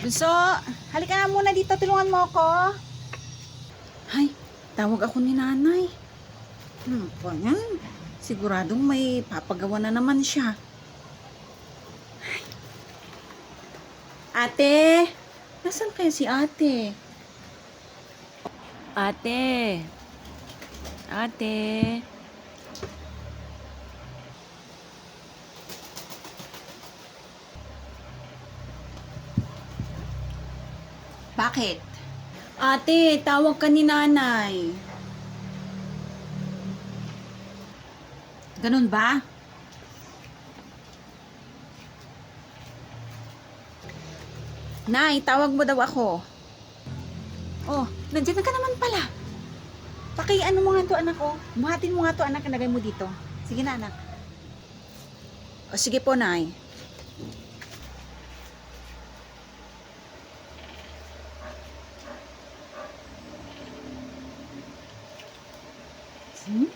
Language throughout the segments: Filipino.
Bunso, halika na muna dito, tulungan mo ako. Ay, tawag ako ni nanay. Pa yan? Siguradong may papagawa na naman siya. Ay. Ate, nasan kaya si ate? Ate, ate. Bakit? Ate, tawag ka ni nanay. Ganun ba? Nay, tawag mo daw ako. Oh, nandiyan ka naman pala. Ano mo nga to anak ko. Buhatin mo nga to anak, nalagay mo dito. Sige na anak. O sige po, nay. Hmm.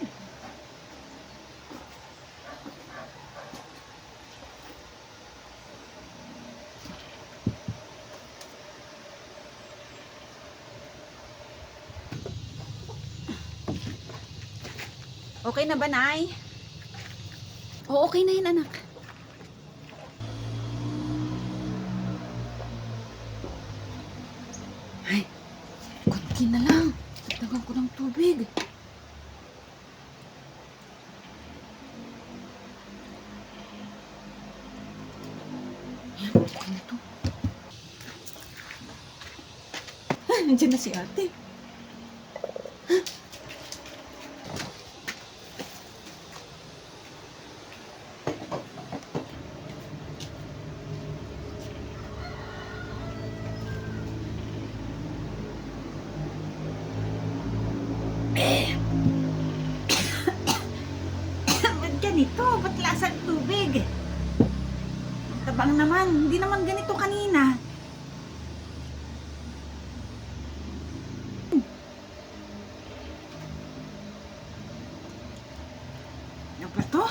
Okay na ba, nay? O, okay na yun, anak. Ay, konti na lang. Dagdagan ko ng tubig. Yan, okay na to. Nandiyan na si ate. Ba't ganito? Ba't lasang tubig? Tabang naman. Hindi naman ganito kanina. Ano ba to?